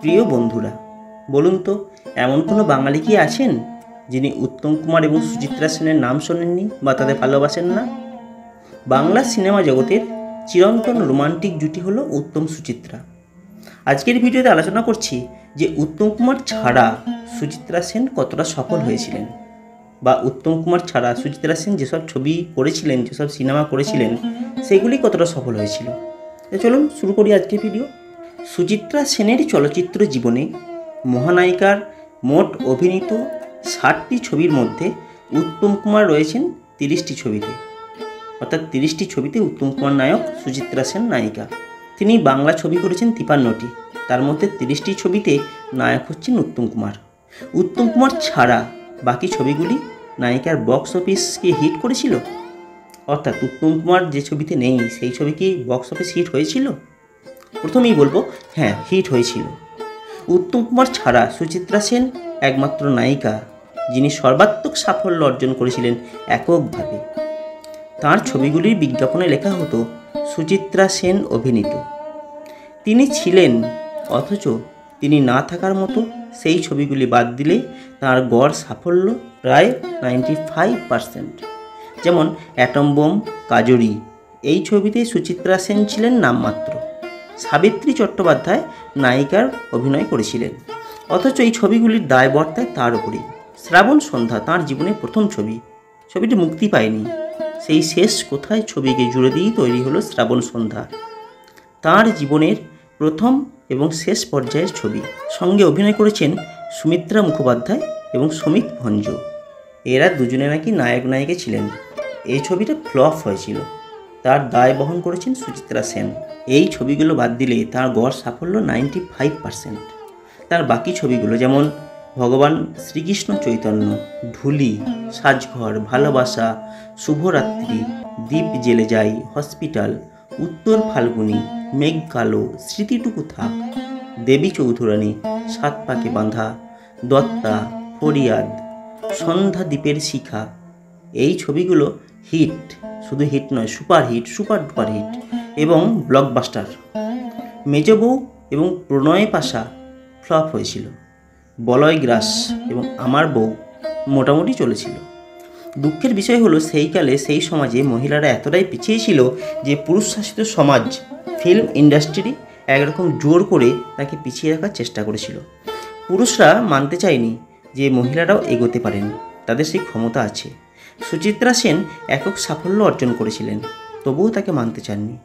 প্রিয় বন্ধুরা, বলুন তো এমন কোনো বাঙালি কি আছেন যিনি উত্তম কুমার এবং সুচিত্রা সেনের নাম শোনেননি বা তাদের ভালোবাসেন না? বাংলা সিনেমা জগতের চিরন্তন রোমান্টিক জুটি হলো উত্তম সুচিত্রা। আজকের ভিডিওতে আলোচনা করছি যে উত্তম কুমার ছাড়া সুচিত্রা সেন কতটা সফল হয়েছিলেন, বা উত্তম কুমার ছাড়া সুচিত্রা সেন যেসব ছবি করেছিলেন, যেসব সিনেমা করেছিলেন, সেগুলি কতটা সফল হয়েছিল। চলুন শুরু করি আজকের ভিডিও। সুচিত্রা সেনের চলচ্চিত্র জীবনে মহানায়িকার মোট অভিনীত 60টি ছবির মধ্যে উত্তম কুমার রয়েছেন 30টি ছবিতে, অর্থাৎ 30টি ছবিতে উত্তম কুমার নায়ক, সুচিত্রা সেন নায়িকা। তিনি বাংলা ছবি করেছেন 53টি, তার মধ্যে 30টি ছবিতে নায়ক হচ্ছেন উত্তম কুমার। উত্তম কুমার ছাড়া বাকি ছবিগুলি নায়িকার বক্স অফিসকে হিট করেছিল, অর্থাৎ উত্তম কুমার যে ছবিতে নেই সেই ছবি কি বক্স অফিস হিট হয়েছিল? প্রথমেই বলবো হ্যাঁ, হিট হয়েছিল। উত্তম কুমার ছাড়া সুচিত্রা সেন একমাত্র নায়িকা যিনি সর্বাত্মক সাফল্য অর্জন করেছিলেন এককভাবে। তাঁর ছবিগুলির বিজ্ঞাপনে লেখা হতো সুচিত্রা সেন অভিনীত। তিনি ছিলেন, অথচ তিনি না থাকার মতো। সেই ছবিগুলি বাদ দিলে তাঁর গড় সাফল্য প্রায় 95%। যেমন অ্যাটম বোম, কাজরি, এই ছবিতে সুচিত্রা সেন ছিলেন নামমাত্র। সাবিত্রী চট্টোপাধ্যায় নায়িকার অভিনয় করেছিলেন, অথচ এই ছবিগুলির দায় বর্তায় তার উপরেই। শ্রাবণ সন্ধ্যা তাঁর জীবনের প্রথম ছবি, ছবিটি মুক্তি পায়নি। সেই শেষ কোথায় ছবিকে জুড়ে দিয়েই তৈরি হলো শ্রাবণ সন্ধ্যা, তাঁর জীবনের প্রথম এবং শেষ পর্যায়ের ছবি। সঙ্গে অভিনয় করেছেন সুমিত্রা মুখোপাধ্যায় এবং সমিত ভঞ্জ। এরা দুজনে নাকি নায়ক নায়িকা ছিলেন। এই ছবিটা ফ্লপ হয়েছিল, তার দায় বহন করেছেন সুচিত্রা সেন। এই ছবিগুলো বাদ দিলে তার গড় সাফল্য 95%। তার বাকি ছবিগুলো যেমন ভগবান শ্রীকৃষ্ণ চৈতন্য, ঢুলি, সাজঘর, ভালোবাসা, শুভরাত্রি, দ্বীপ জেলে যাই, হসপিটাল, উত্তর ফাল্গুনি, মেঘ কালো, স্মৃতিটুকু থাক, দেবী চৌধুরানী, সাত পাকে বাঁধা, দত্তা, ফরিয়াদ, সন্ধ্যা দ্বীপের শিখা, এই ছবিগুলো হিট, শুধু হিট নয়, সুপারহিট, সুপার ডুপার হিট এবং ব্লকবাস্টার। মেজ বউ এবং প্রণয় পাশা ফ্লপ হয়েছিল। বলয় গ্রাস এবং আমার বউ মোটামুটি চলেছিল। দুঃখের বিষয় হলো সেই কালে সেই সমাজে মহিলারা এতটাই পিছিয়ে ছিল যে পুরুষ শাসিত সমাজ, ফিল্ম ইন্ডাস্ট্রি একরকম জোর করে তাকে পিছিয়ে রাখার চেষ্টা করেছিল। পুরুষরা মানতে চায়নি যে মহিলারাও এগোতে পারেন, তাদের সেই ক্ষমতা আছে। সুচিত্রা সেন একক সাফল্য অর্জন করেছিলেন, তবুও তাকে মানতে চাননি।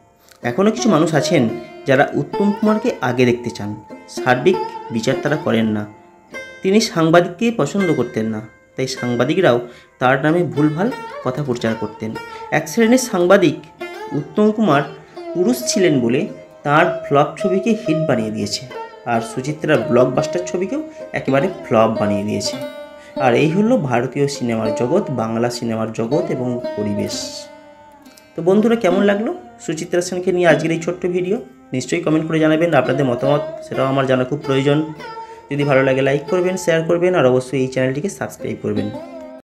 এখনও কিছু মানুষ আছেন যারা উত্তম কুমারকে আগে দেখতে চান। সার্বিক বিচার তারা করেন না। তিনি সাংবাদিককে পছন্দ করতেন না, তাই সাংবাদিকরাও তার নামে ভুলভাল কথা প্রচার করতেন। এক শ্রেণীর সাংবাদিক উত্তম কুমার পুরুষ ছিলেন বলে তার ফ্লপ ছবিকে হিট বানিয়ে দিয়েছে, আর সুচিত্রার ব্লকবাস্টার ছবিকেও একেবারে ফ্লপ বানিয়ে দিয়েছে। আর এই হলো ভারতীয় সিনেমার জগৎ, বাংলা সিনেমার জগৎ এবং পরিবেশ। তো বন্ধুরা, কেমন লাগলো সুচিত্রা সেনকে নিয়ে আজকের এই ছোট্ট ভিডিও? নিশ্চয়ই কমেন্ট করে জানাবেন আপনাদের মতামত, সেটাও আমার জানা খুব প্রয়োজন। যদি ভালো লাগে লাইক করবেন, শেয়ার করবেন, আর অবশ্যই এই চ্যানেলটিকে সাবস্ক্রাইব করবেন।